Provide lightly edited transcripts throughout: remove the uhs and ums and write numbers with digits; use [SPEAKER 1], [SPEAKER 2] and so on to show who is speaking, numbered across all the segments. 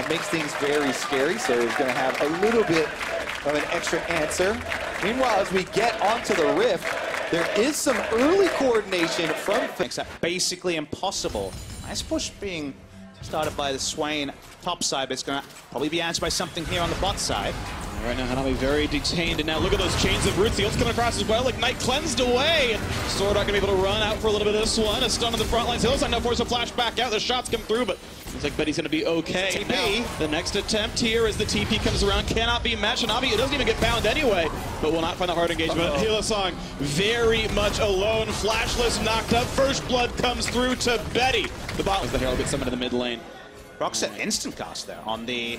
[SPEAKER 1] makes things very scary, so he's going to have a little bit of an extra answer. Meanwhile, as we get onto the Rift, there is some early coordination from
[SPEAKER 2] Makes that basically impossible. Nice push being started by the Swain top side, but it's going to probably be answered by something here on the bot side.
[SPEAKER 3] Right now, Hanabi very detained, and now look at those chains of roots. The ult's coming across as well. Ignite cleansed away. Sword not going to be able to run out for a little bit of this one. A stun on the front lines. Hillside now force a flash back out. The shots come through, but looks like Betty's going to be okay. Now, the next attempt here as the TP comes around cannot be matched. Hanabi, it doesn't even get bound anyway, but will not find the hard engagement. Hillsong very much alone. Flashless knocked up. First blood comes through to Betty. The bot was the Herald gets summoned to the mid lane.
[SPEAKER 2] Broxah instant cast there on the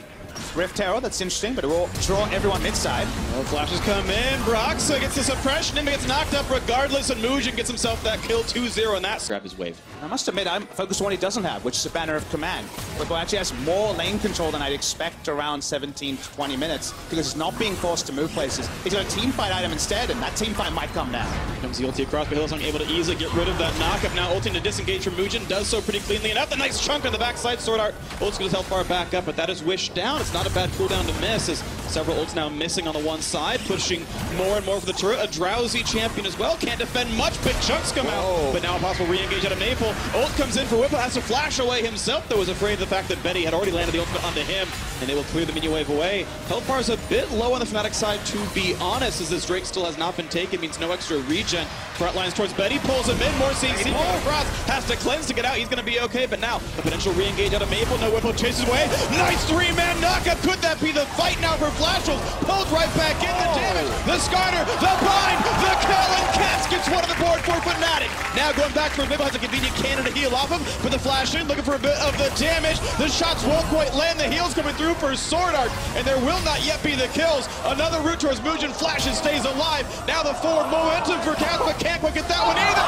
[SPEAKER 2] Rift Herald. That's interesting, but it will draw everyone mid-side.
[SPEAKER 3] Well, flashes come in. Broxah gets the suppression and gets knocked up regardless, and Mujin gets himself that kill 2-0, and that's grab his wave.
[SPEAKER 2] I must admit, I'm focused on what he doesn't have, which is a banner of command. Rico actually has more lane control than I'd expect around 17 to 20 minutes, because he's not being forced to move places. He's got a team fight item instead, and that team fight might come now.
[SPEAKER 3] Comes the ulti across, but Hillsong able to easily get rid of that knockup. Now ulting to disengage from Mujin, does so pretty cleanly, and out the nice chunk on the backside. Sword Art ult's going to help far back up, but that is wished down. It's not a bad cooldown to miss, as several ults now missing on the one side, pushing more and more for the turret. A drowsy champion as well, can't defend much, big chunks come out, but now a possible re-engage out of Maple. Ult comes in for Whipple, has to flash away himself, though was afraid of the fact that Betty had already landed the ultimate onto him, and they will clear the minion wave away. Health bar is a bit low on the Fnatic side, to be honest, as this Drake still has not been taken, means no extra regen. Front lines towards Betty, pulls him in, more CC, across, has to cleanse to get out, he's going to be okay, but now a potential re-engage out of Maple, no Whipple chases away, nice three-man knockup, could that be the fight now for Flashels? Pulled right back in, the damage, the Skarner, the bind, the kill, and Cass gets one on the board for Fnatic. Now going back for Maple, has a convenient cannon to heal off him, but the flash in, looking for a bit of the damage, the shots won't quite land, the heals coming through for Sword Art, and there will not yet be the kills. Another route towards Mujin, flashes, stays alive, now the forward momentum for Cass, but can't quite get that one either.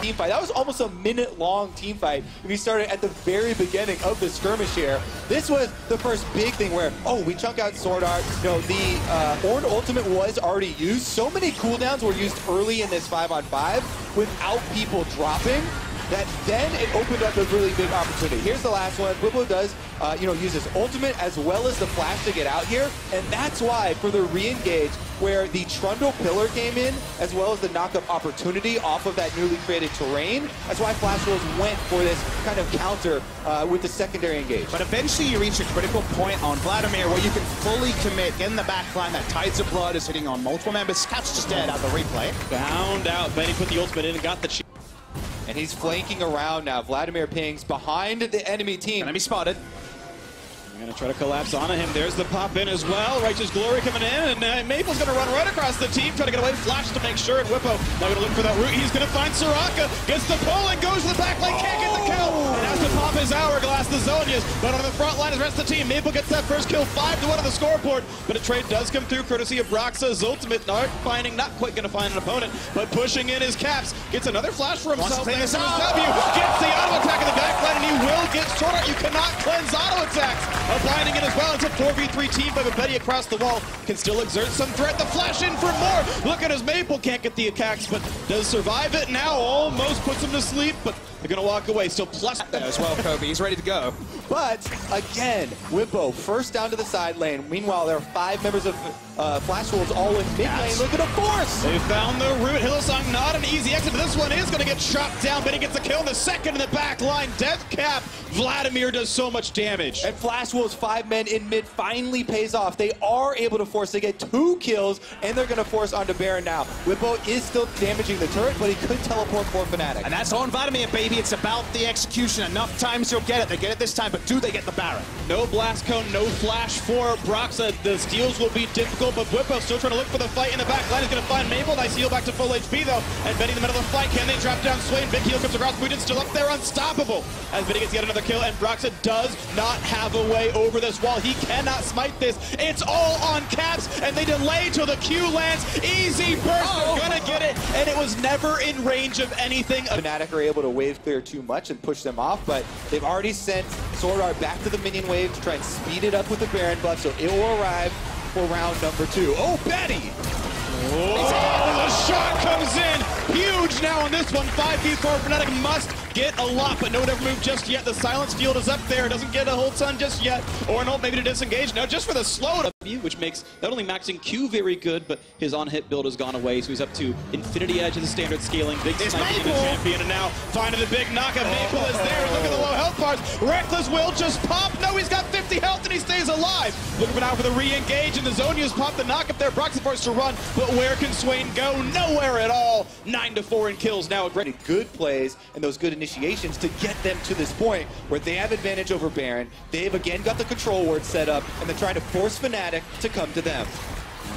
[SPEAKER 1] Team fight. That was almost a minute-long team fight. We started at the very beginning of the skirmish here. This was the first big thing where, oh, we chunk out Sword Art. No, the Ornn ultimate was already used. So many cooldowns were used early in this 5-on-5 without people dropping, that then it opened up a really big opportunity. Here's the last one. Whipple does, use his ultimate as well as the flash to get out here, and that's why for the re-engage, where the Trundle pillar came in, as well as the knockup opportunity off of that newly created terrain, that's why Flash Wolves went for this kind of counter with the secondary engage.
[SPEAKER 2] But eventually you reach a critical point on Vladimir where you can fully commit in the backline. That Tides of Blood is hitting on multiple members. Cat's just dead out of the replay.
[SPEAKER 3] Bound out. Benny put the ultimate in and got the cheat.
[SPEAKER 1] And he's flanking around now. Vladimir pings behind the enemy team.
[SPEAKER 2] Gonna be spotted.
[SPEAKER 3] They're going to try to collapse onto him. There's the pop in as well. Righteous Glory coming in, and Maple's going to run right across the team, try to get away. Flash to make sure, and Whippo now going to look for that route. He's going to find Soraka, gets the pull and goes to the back lane, can't get the kill, and has to pop his hourglass, the Zonias, but on the front line is the rest of the team. Maple gets that first kill, 5-1 on the scoreboard, but a trade does come through courtesy of Broxah's ultimate. Not quite going to find an opponent, but pushing in his caps, gets another flash for himself. Thanks to his W, gets the auto attack in the back line, and he will get Sword Art. You cannot cleanse auto attacks. Binding in as well. It's a 4v3 team fight, but Betty across the wall can still exert some threat. The flash in for more. Look at his Maple, can't get the attacks, but does survive it. Now almost puts him to sleep, but they're going to walk away. Still plus
[SPEAKER 2] as well, Kobe. He's ready to go.
[SPEAKER 1] But again, Whippo first down to the side lane. Meanwhile, there are 5 members of Flash Wolves all in mid lane looking to force.
[SPEAKER 3] They found the route. Hillsong not an easy exit, but this one is going to get shot down. Benny gets a kill in the second in the back line. Death cap. Vladimir does so much damage.
[SPEAKER 1] And Flash Wolves 5 men in mid finally pays off. They are able to force. They get 2 kills, and they're going to force onto Baron now. Whippo is still damaging the turret, but he could teleport for Fnatic.
[SPEAKER 2] And that's on Vladimir, baby. It's about the execution. Enough times you'll get it. They get it this time, but do they get the Baron?
[SPEAKER 3] No blast cone, no flash for Broxah. The steals will be difficult, but Whippo still trying to look for the fight in the back line. He's going to find Maple. Nice heal back to full HP, though. And Benny in the middle of the fight. Can they drop down Swain? Big heal comes across. Mujin still up there, unstoppable. As Benny gets yet another kill, and Broxah does not have a way over this wall. He cannot smite this. It's all on Caps, and they delay till the Q lands. Easy burst. They're going to get it, and it was never in range of anything.
[SPEAKER 1] Fnatic are able to wave clear too much and push them off, but they've already sent Sword Art back to the minion wave to try and speed it up with the Baron buff, so it will arrive for round number 2. Oh, Betty!
[SPEAKER 3] Oh, the shot comes in. Huge Re-engage now on this one. 5v4. Fnatic must get a lot, but no one ever moved just yet. The silence field is up there. Doesn't get a whole ton just yet. Or an ult maybe to disengage. No, just for the slow W, which makes not only maxing Q very good, but his on-hit build has gone away. So he's up to Infinity Edge of the standard scaling. Big sniping in the champion. And now finding the big knockup. Maple is there. Look at the low health bars. Reckless will just pop. No, he's got 50 health and he stays alive. Looking out for the re-engage, and the Zonia's popped the knockup there. Broxy forced to run, but where can Swain go? Nowhere at all. 9-4 in kills now.
[SPEAKER 1] Good plays and those good initiations to get them to this point where they have advantage over Baron. They've again got the control ward set up, and they're trying to force Fnatic to come to them.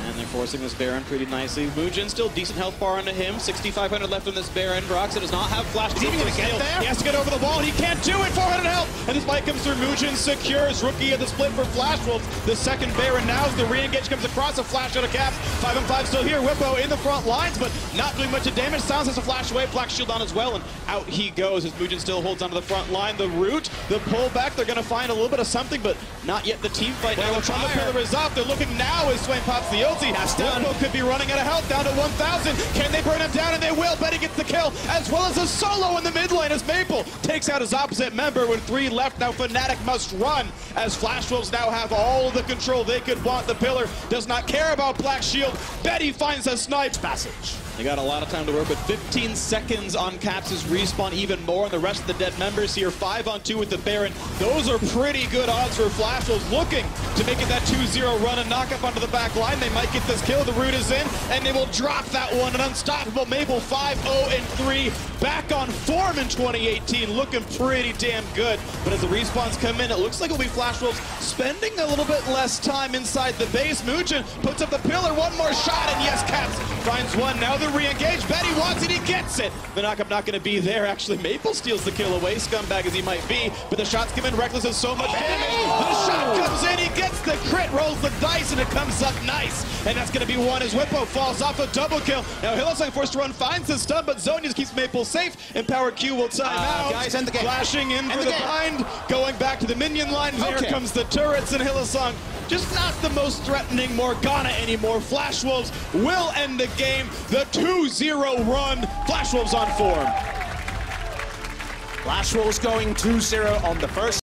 [SPEAKER 3] And they're forcing this Baron pretty nicely. Mugen still decent health bar onto him. 6,500 left on this Baron. Broxy does not have flash.
[SPEAKER 2] Is he even going to get there?
[SPEAKER 3] He has to get over the wall. He can't do it. 400 health. And this fight comes through. Mugen secures rookie of the split for Flash Wolves. The second Baron now as the re-engage comes across. A flash out of caps. 5-on-5 still here. Whippo in the front lines, but not doing much of damage. Silence has a flash away. Black shield on as well. And out he goes as Mugen still holds onto the front line. The root, the pullback. They're going to find a little bit of something, but not yet the team fight. Now the pillar is off. They're looking now as Swain pops the ulti.
[SPEAKER 2] That's done.
[SPEAKER 3] Could be running out of health, down to 1,000. Can they burn him down? And they will. Betty gets the kill, as well as a solo in the mid lane as Maple takes out his opposite member with 3 left. Now Fnatic must run as Flash Wolves now have all the control they could want. The pillar does not care about Black Shield. Betty finds a snipe.
[SPEAKER 2] Passage.
[SPEAKER 3] They got a lot of time to work, but 15 seconds on Caps' respawn, even more. And the rest of the dead members here, 5-on-2 with the Baron. Those are pretty good odds for Flash Wolves, looking to make it that 2-0 run and knock up onto the back line. They might get this kill. The root is in, and they will drop that one. An unstoppable Maple 5-0-3, back on form in 2018, looking pretty damn good. But as the respawns come in, it looks like it'll be Flash Wolves spending a little bit less time inside the base. Mugen puts up the pillar, one more shot, and yes, Caps finds one. Now the re-engage. Betty wants it, he gets it. The knockup not going to be there. Actually, Maple steals the kill away, scumbag as he might be, but the shots come in. Reckless has so much damage. The shot comes in, he gets the crit, rolls the dice, and it comes up nice. And that's going to be one as Whippo falls off a double kill. Now Hillsong forced to run, finds the stun, but Zonia's keeps Maple safe, and Power Q will time out.
[SPEAKER 2] Guys, end the game.
[SPEAKER 3] Flashing in for the bind, going back to the minion line. There comes the turrets, and Hillsong just not the most threatening Morgana anymore. Flash Wolves will end the game. The 2-0 run. Flash Wolves on form.
[SPEAKER 2] Flash Wolves going 2-0 on the first.